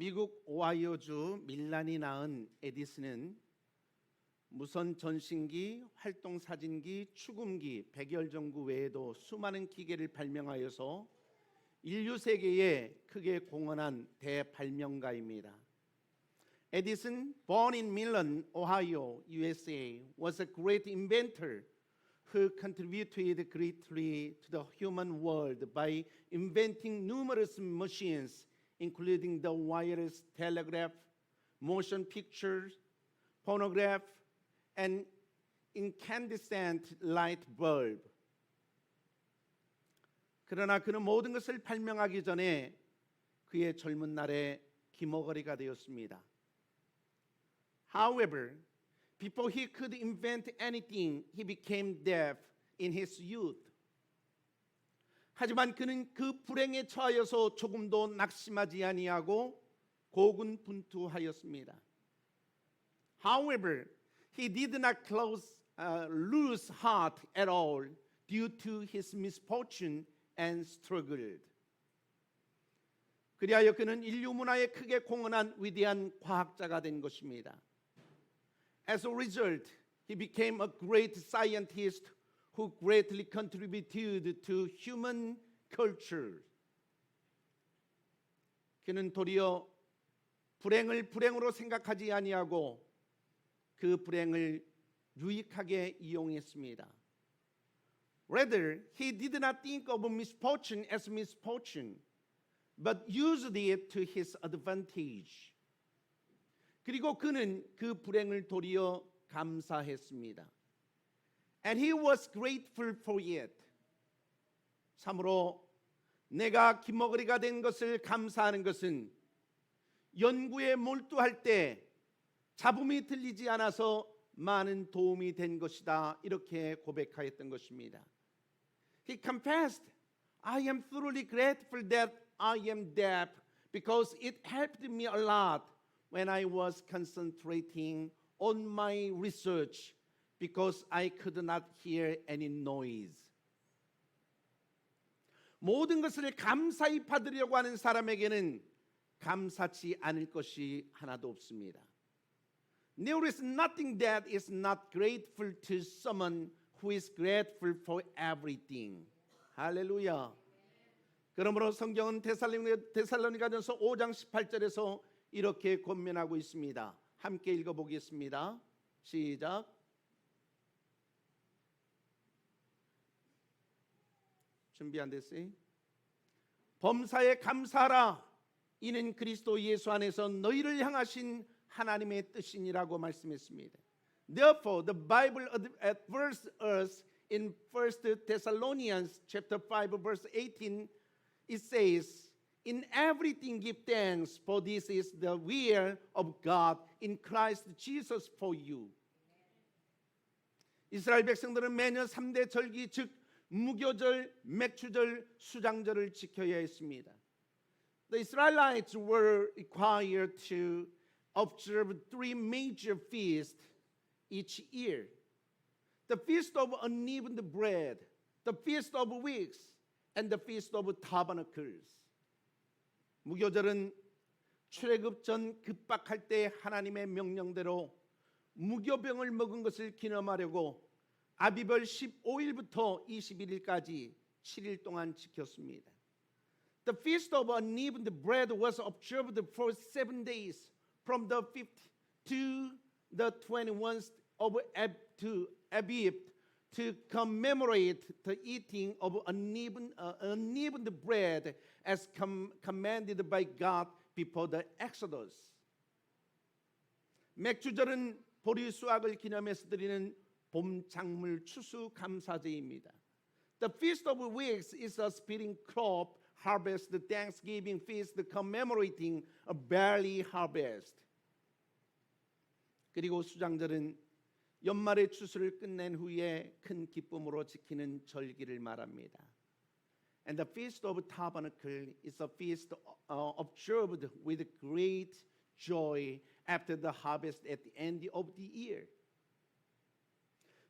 미국 오하이오주 밀란이 낳은 에디슨은 무선 전신기, 활동 사진기, 축음기, 백열전구 외에도 수많은 기계를 발명하여서 인류 세계에 크게 공헌한 대발명가입니다. Edison, born in Milan, Ohio, USA, was a great inventor who contributed greatly to the human world by inventing numerous machines, including the wireless telegraph, motion picture, phonograph, and incandescent light bulb. 그러나 그는 모든 것을 발명하기 전에 그의 젊은 날에 기머거리가 되었습니다. However, before he could invent anything, he became deaf in his youth. 하지만 그는 그 불행에 처하여서 조금도 낙심하지 아니하고 고군분투하였습니다. However, he did not lose heart at all due to his misfortune and struggled. 그리하여 그는 인류 문화에 크게 공헌한 위대한 과학자가 된 것입니다. As a result, he became a great scientist who greatly contributed to human culture. 그는 도리어 불행을 불행으로 생각하지 아니하고 그 불행을 유익하게 이용했습니다. Rather, he did not think of misfortune as misfortune, but used it to his advantage. 그리고 그는 그 불행을 도리어 감사했습니다. And he was grateful for it. 참으로 내가 기머거리가 된 것을 감사하는 것은 연구에 몰두할 때 잡음이 들리지 않아서 많은 도움이 된 것이다. 이렇게 고백하였던 것입니다. He confessed, I am thoroughly grateful that I am deaf because it helped me a lot when I was concentrating on my research because I could not hear any noise. 모든 것을 감사히 받으려고 하는 사람에게는 감사치 않을 것이 하나도 없습니다. There is nothing that is not grateful to someone who is grateful for everything. 할렐루야. 그러므로 성경은 데살로니가전서 5장 18절에서 이렇게 권면하고 있습니다. 함께 읽어보겠습니다. 시작. 준비 안 됐어요? 범사에 감사하라. 이는 그리스도 예수 안에서 너희를 향하신 하나님의 뜻이니라고 말씀했습니다. Therefore, the Bible adverts us in 1 Thessalonians chapter 5 verse 18. It says, "In everything give thanks, for this is the will of God in Christ Jesus for you." 이스라엘 백성들은 매년 3대 절기 즉 무교절, 맥추절, 수장절을 지켜야 했습니다. The Israelites were required to observe 3 major feasts each year. The Feast of Unleavened Bread, the Feast of Weeks, and the Feast of Tabernacles. 무교절은 출애굽 전 급박할 때 하나님의 명령대로 무교병을 먹은 것을 기념하려고 아비벌 15일부터 21일까지 7일 동안 지켰습니다. The Feast of Unleavened Bread was observed for 7 days from the 5th to the 21st of Abib to commemorate the eating of unleavened bread as commanded by God before the Exodus. 맥주절은 보리 수확을 기념해서 드리는 봄 작물 추수 감사제입니다. The Feast of Weeks is a spring crop harvest, the Thanksgiving feast commemorating a barley harvest. 그리고 수장절은 연말의 추수를 끝낸 후에 큰 기쁨으로 지키는 절기를 말합니다. And the Feast of Tabernacle is a feast observed with great joy after the harvest at the end of the year.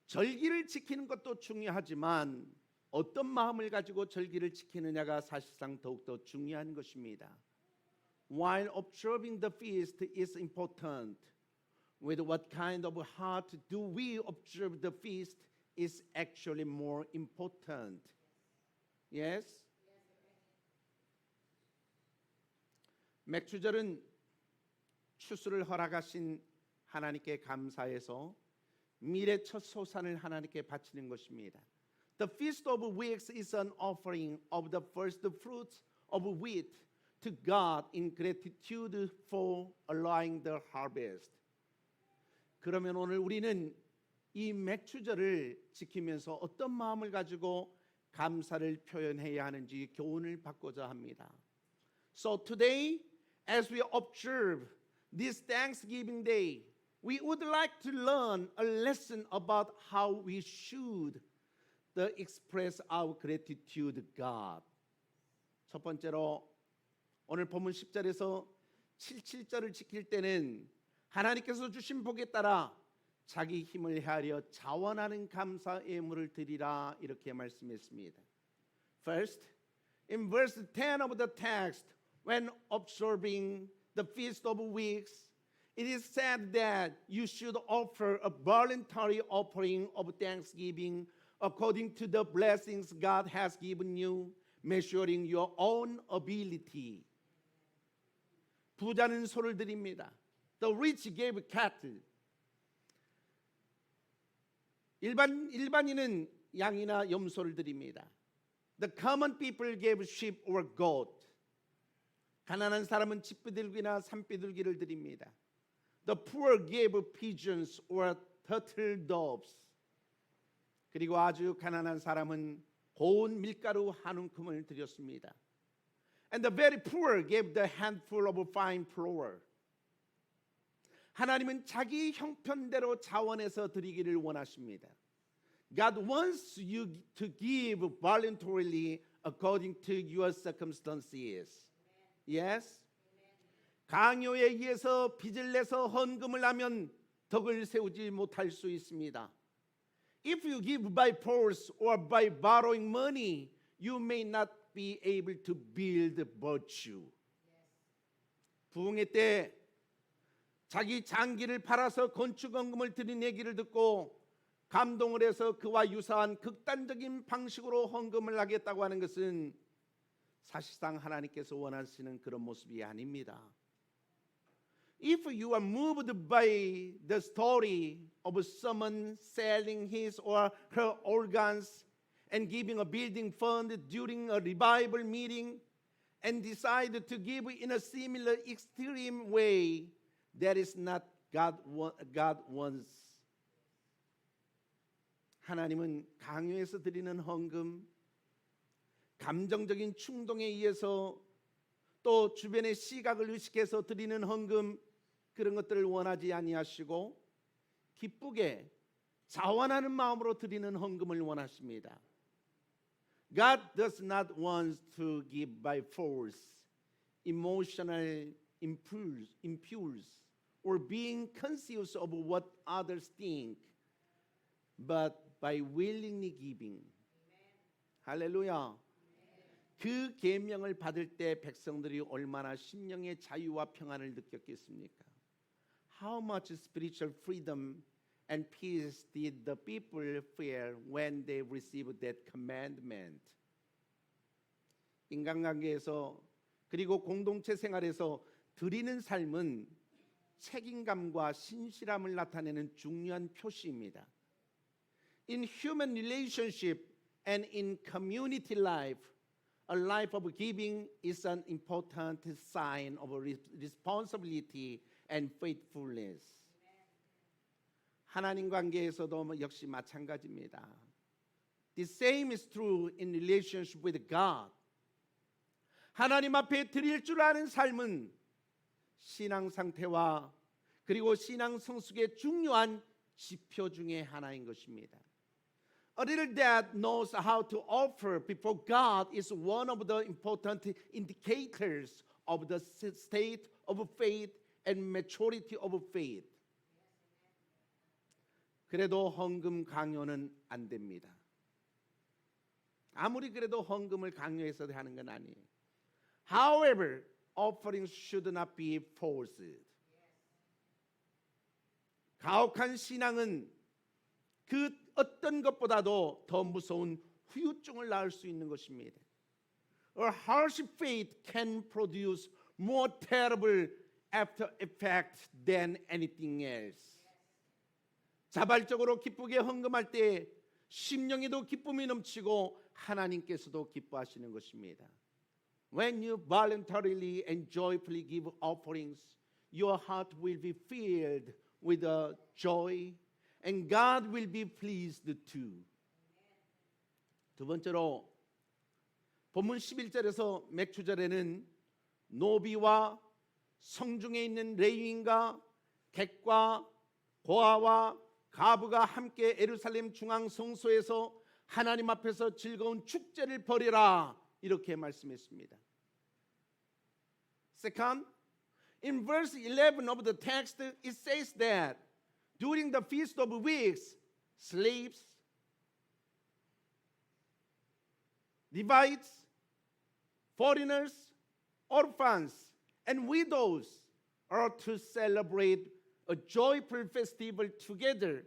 절기를 지키는 것도 중요하지만 어떤 마음을 가지고 절기를 지키느냐가 사실상 더욱더 중요한 것입니다. while observing the feast is important. With what kind of heart do we observe the feast is actually more important. Yes? 맥추절은 추수를 허락하신 하나님께 감사해서 미래 첫 소산을 하나님께 바치는 것입니다. The Feast of Weeks is an offering of the first fruits of wheat to God in gratitude for allowing the harvest. 그러면 오늘 우리는 이 맥추절을 지키면서 어떤 마음을 가지고 감사를 표현해야 하는지 교훈을 받고자 합니다. So today, as we observe this Thanksgiving Day, we would like to learn a lesson about how we should express our gratitude to God. 첫 번째로 오늘 본문 10절에서 77절을 지킬 때는 하나님께서 주신 복에 따라 자기 힘을 헤아려 자원하는 감사 예물을 드리라 이렇게 말씀했습니다. First, in verse 10 of the text, when observing the Feast of Weeks, it is said that you should offer a voluntary offering of thanksgiving according to the blessings God has given you, measuring your own ability. 부자는 소를 드립니다. The rich gave cattle. 일반인은 양이나 염소를 드립니다. The common people gave sheep or goat. 가난한 사람은 집비둘기나 산비둘기를 드립니다. The poor gave pigeons or turtle doves. 그리고 아주 가난한 사람은 고운 밀가루 한 움큼을 드렸습니다. And the very poor gave the handful of fine flour. 하나님은 자기 형편대로 자원해서 드리기를 원하십니다. God wants you to give voluntarily according to your circumstances. Yes? 강요에 의해서 빚을 내서 헌금을 하면 덕을 세우지 못할 수 있습니다. If you give by force or by borrowing money, you may not be able to build virtue. 부흥회 때 자기 장기를 팔아서 건축헌금을 드린 얘기를 듣고 감동을 해서 그와 유사한 극단적인 방식으로 헌금을 하겠다고 하는 것은 사실상 하나님께서 원하시는 그런 모습이 아닙니다. If you are moved by the story of someone selling his or her organs and giving a building fund during a revival meeting and decide to give in a similar extreme way, that is not God wants. 하나님은 강요해서 드리는 헌금, 감정적인 충동에 의해서 또 주변의 시각을 의식해서 드리는 헌금, 그런 것들을 원하지 아니하시고 기쁘게 자원하는 마음으로 드리는 헌금을 원하십니다. God does not want to give by force, emotional impulse, or being conscious of what others think, but by willingly giving. 할렐루야. 그 계명을 받을 때 백성들이 얼마나 심령의 자유와 평안을 느꼈겠습니까? How much spiritual freedom and peace did the people feel when they received that commandment? 인간관계에서 그리고 공동체 생활에서 드리는 삶은 책임감과 신실함을 나타내는 중요한 표시입니다. In human relationship and in community life, a life of giving is an important sign of responsibility and faithfulness. 하나님 관계에서도 역시 마찬가지입니다. The same is true in relationship with God. 하나님 앞에 드릴 줄 아는 삶은 신앙 상태와 그리고 신앙 성숙의 중요한 지표 중에 하나인 것입니다. A little that knows how to offer before God is one of the important indicators of the state of faith and maturity of faith. 그래도 헌금 강요는 안 됩니다. 아무리 그래도 헌금을 강요해서 하는 건 아니에요. However, offerings should not be forced. 가혹한 신앙은 그 어떤 것보다도 더 무서운 후유증을 낳을 수 있는 것입니다. A harsh faith can produce more terrible after effect than anything else. 자발적으로 기쁘게 헌금할 때 심령에도 기쁨이 넘치고 하나님께서도 기뻐하시는 것입니다. When you voluntarily and joyfully give offerings, your heart will be filled with joy, and God will be pleased too. 두 번째로 본문 11절에서 맥추절에는 노비와 성중에 있는 레위인과 객과 고아와 가부가 함께 예루살렘 중앙 성소에서 하나님 앞에서 즐거운 축제를 벌이라 이렇게 말씀했습니다. Second, in verse 11 of the text it says that during the feast of weeks, slaves, Levites, foreigners, orphans, and widows are to celebrate a joyful festival together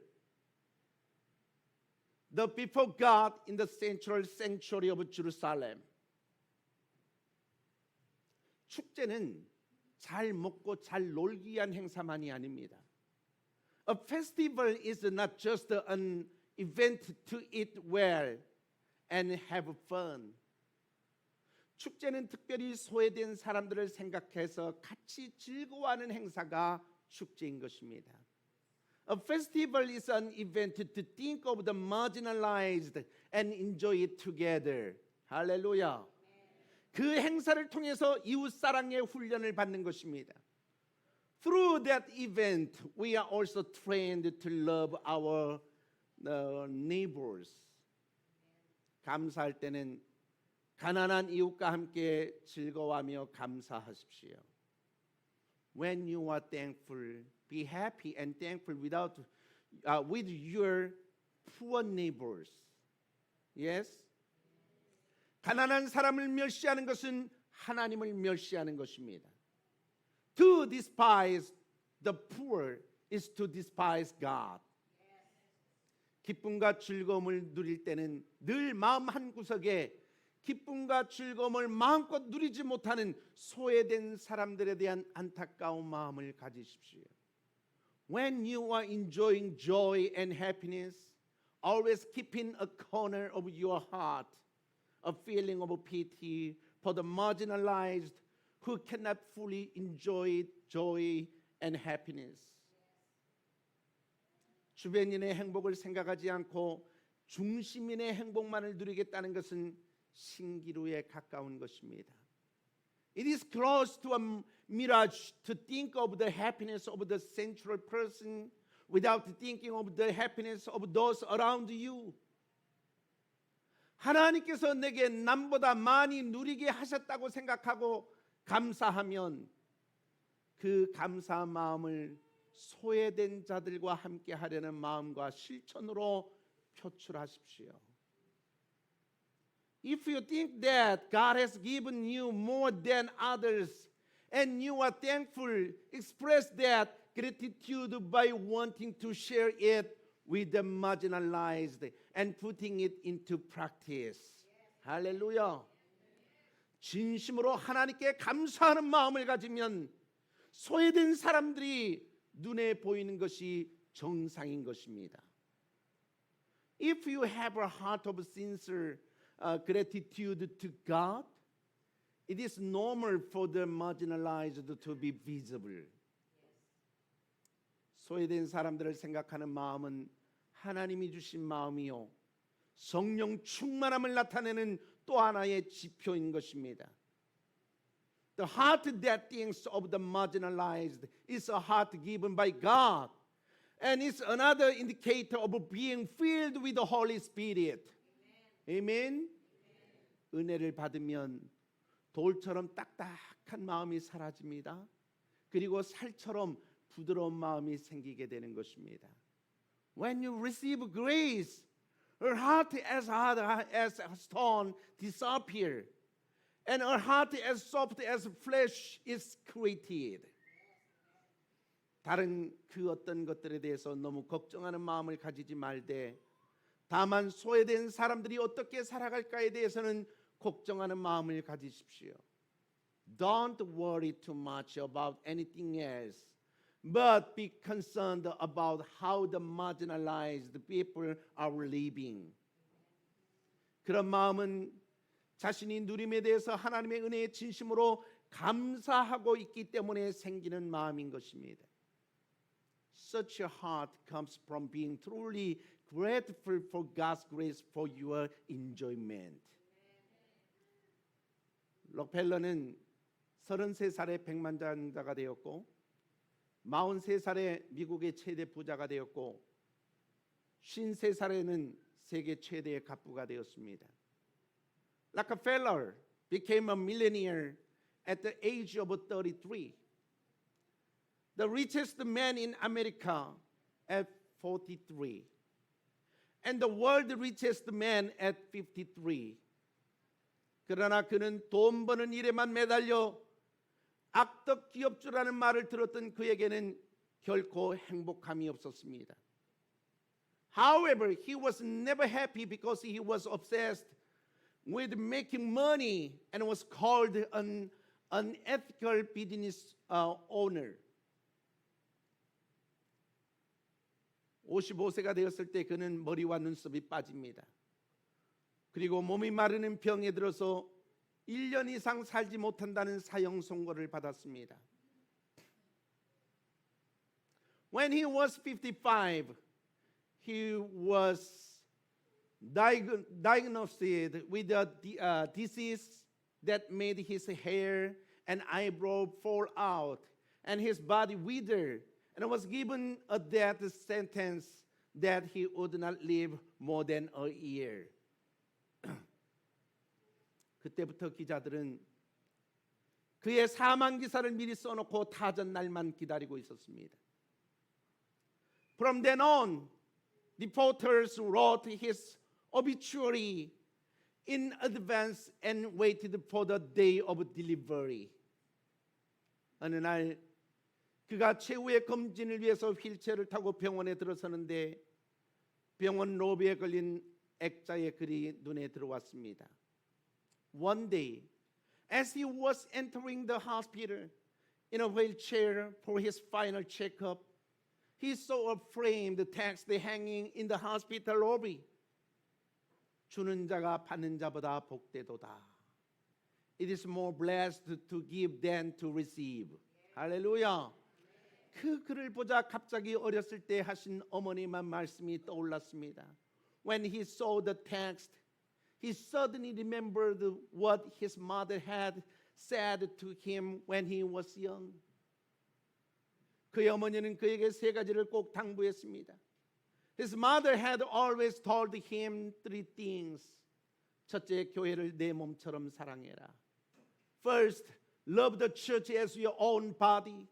before God in the central sanctuary of Jerusalem. 축제는 잘 먹고 잘 놀기 위한 행사만이 아닙니다. A festival is not just an event to eat well and have fun. 축제는 특별히 소외된 사람들을 생각해서 같이 즐거워하는 행사가 축제인 것입니다. A festival is an event to think of the marginalized and enjoy it together. 할렐루야. 그 행사를 통해서 이웃 사랑의 훈련을 받는 것입니다. Through that event, we are also trained to love our neighbors. 감사할 때는 가난한 이웃과 함께 즐거워하며 감사하십시오. When you are thankful, be happy and thankful with your poor neighbors. Yes? 가난한 사람을 멸시하는 것은 하나님을 멸시하는 것입니다. To despise the poor is to despise God. 기쁨과 즐거움을 누릴 때는 늘 마음 한구석에 기쁨과 즐거움을 마음껏 누리지 못하는 소외된 사람들에 대한 안타까운 마음을 가지십시오. When you are enjoying joy and happiness, always keep in a corner of your heart a feeling of pity for the marginalized who cannot fully enjoy joy and happiness. 주변인의 행복을 생각하지 않고 중심인의 행복만을 누리겠다는 것은 신기루에 가까운 것입니다. It is close to a mirage to think of the happiness of the central person without thinking of the happiness of those around you. 하나님께서 내게 남보다 많이 누리게 하셨다고 생각하고 감사하면 그 감사한 마음을 소외된 자들과 함께 하려는 마음과 실천으로 표출하십시오. If you think that God has given you more than others and you are thankful, express that gratitude by wanting to share it with the marginalized and putting it into practice. 할렐루야. 진심으로 하나님께 감사하는 마음을 가지면 소외된 사람들이 눈에 보이는 것이 정상인 것입니다. If you have a heart of sincere gratitude to God, it is normal for the marginalized to be visible. 소외된 사람들을 생각하는 마음은 하나님이 주신 마음이요 성령 충만함을 나타내는 또 하나의 지표인 것입니다. The heart that thinks of the marginalized is a heart given by God, and it's another indicator of being filled with the Holy Spirit. Amen. 은혜를 받으면 돌처럼 딱딱한 마음이 사라집니다. 그리고 살처럼 부드러운 마음이 생기게 되는 것입니다. When you receive grace, your heart as hard as a stone disappear, and a heart as soft as flesh is created. 다른 그 어떤 것들에 대해서 너무 걱정하는 마음을 가지지 말되 다만 소외된 사람들이 어떻게 살아갈까에 대해서는 걱정하는 마음을 가지십시오. Don't worry too much about anything else, but be concerned about how the marginalized people are living. 그런 마음은 자신이 누림에 대해서 하나님의 은혜에 진심으로 감사하고 있기 때문에 생기는 마음인 것입니다. Such a heart comes from being truly grateful for God's grace for your enjoyment. 록펠러는 33살에 백만장자가 되었고 43살에 미국의 최대 부자가 되었고 53살에는 세계 최대의 갑부가 되었습니다. Rockefeller became a millionaire at the age of 33. The richest man in America at 43. And the world richest man at 53. 그러나 그는 돈 버는 일에만 매달려 악덕 기업주라는 말을 들었던 그에게는 결코 행복함이 없었습니다. However, he was never happy because he was obsessed with making money and was called an unethical business owner. 55세가 되었을 때 그는 머리와 눈썹이 빠집니다. 그리고 몸이 마르는 병에 들어서 1년 이상 살지 못한다는 사형 선고를 받았습니다. When he was 55, he was diagnosed with a disease that made his hair and eyebrow fall out and his body wither, and was given a death sentence that he would not live more than a year. 그때부터 기자들은 그의 사망 기사를 미리 써놓고 타전 날만 기다리고 있었습니다. From then on, reporters wrote his obituary in advance and waited for the day of delivery. 어느 날 그가 최후의 검진을 위해서 휠체어를 타고 병원에 들어서는데 병원 로비에 걸린 액자의 글이 눈에 들어왔습니다. One day, as he was entering the hospital in a wheelchair for his final checkup, he saw a framed text hanging in the hospital lobby. 주는 자가 받는 자보다 복되도다. It is more blessed to give than to receive. 할렐루야. 그 글을 보자 갑자기 어렸을 때 하신 어머님의 말씀이 떠올랐습니다. When he saw the text, he suddenly remembered what his mother had said to him when he was young. 그의 어머니는 그에게 세 가지를 꼭 당부했습니다. His mother had always told him three things. 첫째, 교회를 내 몸처럼 사랑해라. First, love the church as your own body.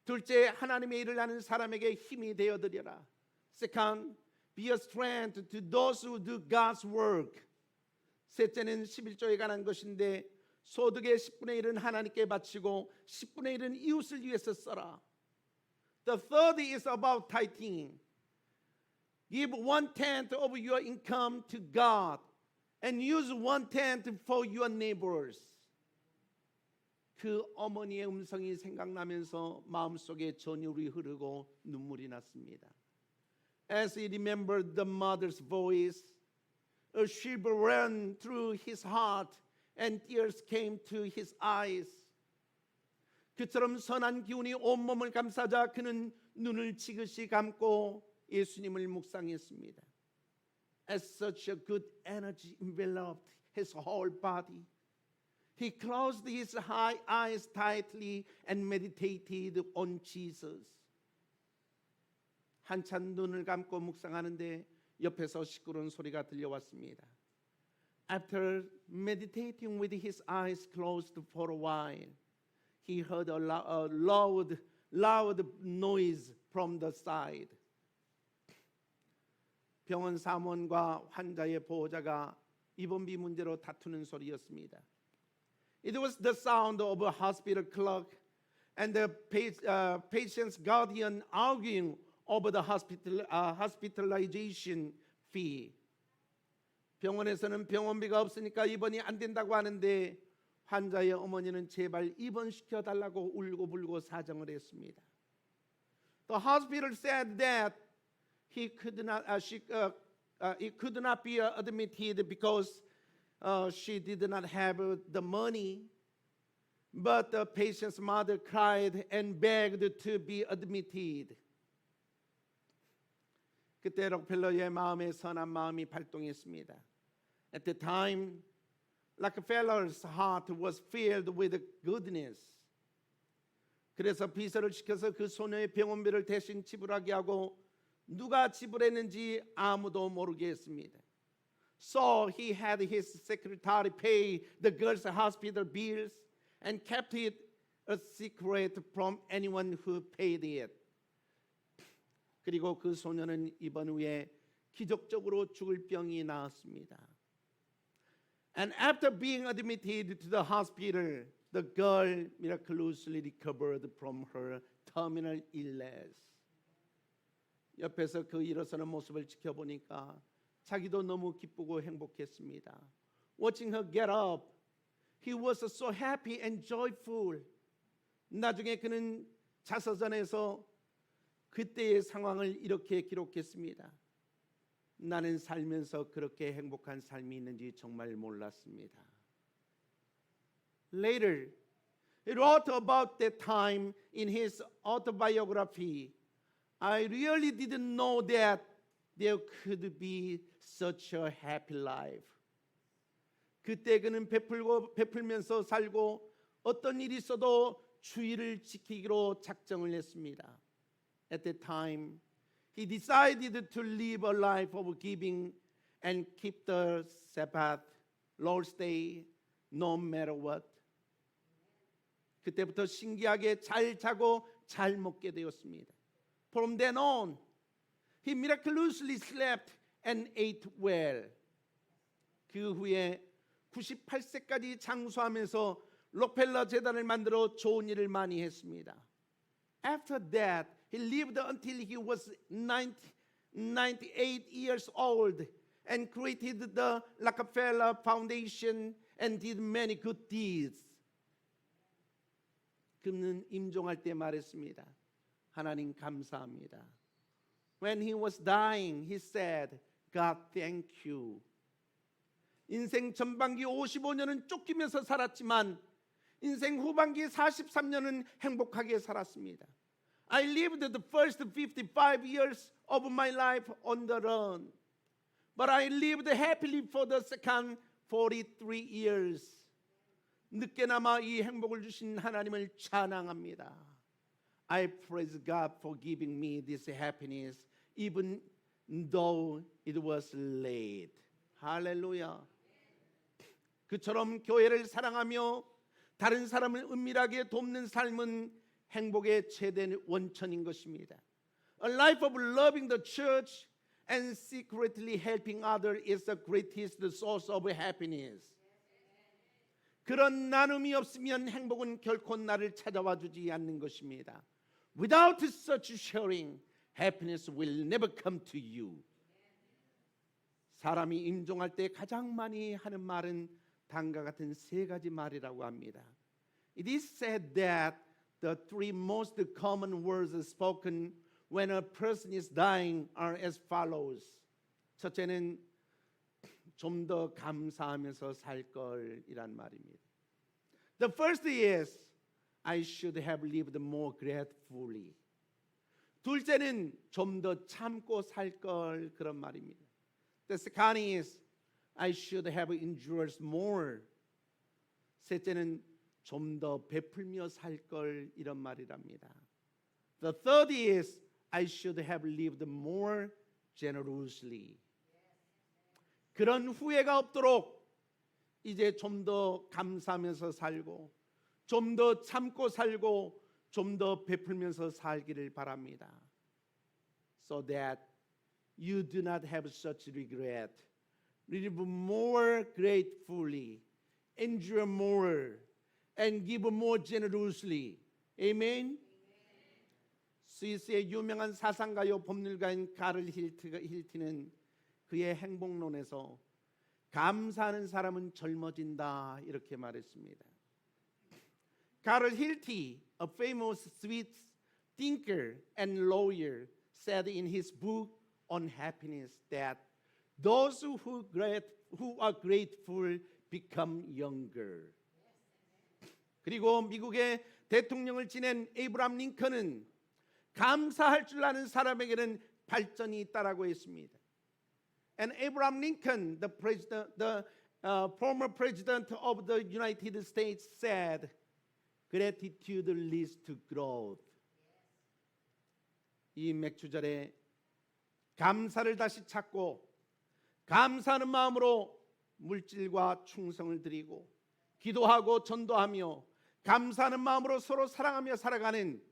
둘째, 하나님의 일을 하는 사람에게 힘이 되어드려라. Second, be a strength to those who do God's work. 셋째는 11조에 관한 것인데 소득의 10분의 1은 하나님께 바치고 10분의 1은 이웃을 위해서 써라. The third is about tithing. Give 1/10 of your income to God and use 1/10 for your neighbors. 그 어머니의 음성이 생각나면서 마음속에 전율이 흐르고 눈물이 났습니다. As he remembered the mother's voice, a shiver ran through his heart and tears came to his eyes. 그처럼 선한 기운이 온몸을 감싸자 그는 눈을 지그시 감고 예수님을 묵상했습니다. As such a good energy enveloped his whole body, he closed his eyes tightly and meditated on Jesus. 한참 눈을 감고 묵상하는데 옆에서 시끄러운 소리가 들려왔습니다. After meditating with his eyes closed for a while, he heard a loud noise from the side. 병원 사무원과 환자의 보호자가 입원비 문제로 다투는 소리였습니다. It was the sound of a hospital clock and the patient's guardian arguing over the hospitalization fee. 병원에서는 병원비가 없으니까 입원이 안 된다고 하는데 환자의 어머니는 제발 입원시켜 달라고 울고불고 사정을 했습니다. The hospital said that he could not be admitted because she did not have the money. But the patient's mother cried and begged to be admitted. 그때 록펠러의 마음에 선한 마음이 발동했습니다. At the time, Rockefeller's heart was filled with goodness. 그래서 비서를 시켜서 그 소녀의 병원비를 대신 지불하게 하고 누가 지불했는지 아무도 모르게 했습니다. So he had his secretary pay the girl's hospital bills and kept it a secret from anyone who paid it. 그리고 그 소녀는 입원 후에 기적적으로 죽을 병이 나았습니다. And after being admitted to the hospital, the girl miraculously recovered from her terminal illness. 옆에서 그 일어서는 모습을 지켜보니까 자기도 너무 기쁘고 행복했습니다. Watching her get up, he was so happy and joyful. 나중에 그는 자서전에서 그때의 상황을 이렇게 기록했습니다. 나는 살면서 그렇게 행복한 삶이 있는지 정말 몰랐습니다. Later, he wrote about that time in his autobiography. I really didn't know that there could be such a happy life. 그때 그는 베풀면서 살고 어떤 일이 있어도 주의를 지키기로 작정을 했습니다. At that time, he decided to live a life of giving and keep the Sabbath, Lord's Day, no matter what. 그때부터 신기하게 잘 자고 잘 먹게 되었습니다. From then on, he miraculously slept and ate well. 그 후에 98세까지 장수하면서 록펠러 재단을 만들어 좋은 일을 많이 했습니다. After that, he lived until he was 98 years old and created the Rockefeller Foundation and did many good deeds. 그는 임종할 때 말했습니다. 하나님 감사합니다. When he was dying, he said, God, thank you. 인생 전반기 55년은 쫓기면서 살았지만 인생 후반기 43년은 행복하게 살았습니다. I lived the first 55 years of my life on the run. But I lived happily for the second 43 years. 늦게나마 이 행복을 주신 하나님을 찬양합니다. I praise God for giving me this happiness even though it was late. 할렐루야. 그처럼 교회를 사랑하며 다른 사람을 은밀하게 돕는 삶은 행복의 최대 원천인 것입니다. A life of loving the church and secretly helping others is the greatest source of happiness. 그런 나눔이 없으면 행복은 결코 나를 찾아와 주지 않는 것입니다. Without such sharing, happiness will never come to you. 사람이 임종할 때 가장 많이 하는 말은 다음과 같은 세 가지 말이라고 합니다. It is said that the three most common words spoken when a person is dying are as follows. 첫째는 좀 더 감사하면서 살 걸이란 말입니다. The first is I should have lived more gratefully. 둘째는 좀 더 참고 살 걸 그런 말입니다. The second is I should have endured more. 셋째는 좀 더 베풀며 살 걸 이런 말이랍니다. The third is I should have lived more generously. 그런 후회가 없도록 이제 좀 더 감사하면서 살고 좀 더 참고 살고 좀 더 베풀면서 살기를 바랍니다. So that you do not have such regret. Live more gratefully. Endure more. and give more generously. Amen. 스위스의 유명한 사상가요 법률가인 카를 힐티는 그의 행복론에서 감사하는 사람은 젊어진다 이렇게 말했습니다. 카를 힐티, a famous Swiss thinker and lawyer, said in his book on happiness that those who are grateful become younger. 그리고 미국의 대통령을 지낸 에이브람 링컨은 감사할 줄 아는 사람에게는 발전이 있다라고 했습니다. And Abraham Lincoln, the former president of the United States, said, "Gratitude leads to growth." 이 맥주절에 감사를 다시 찾고 감사하는 마음으로 물질과 충성을 드리고 기도하고 전도하며 감사하는 마음으로 서로 사랑하며 살아가는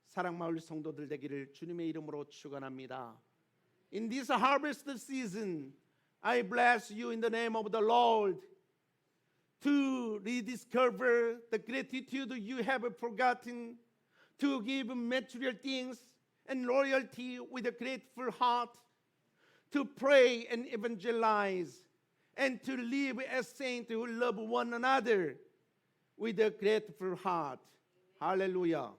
사랑마을 성도들 되기를 주님의 이름으로 축원합니다. In this harvest season, I bless you in the name of the Lord to rediscover the gratitude you have forgotten, to give material things and loyalty with a grateful heart, to pray and evangelize, and to live as saints who love one another with a grateful heart. Hallelujah.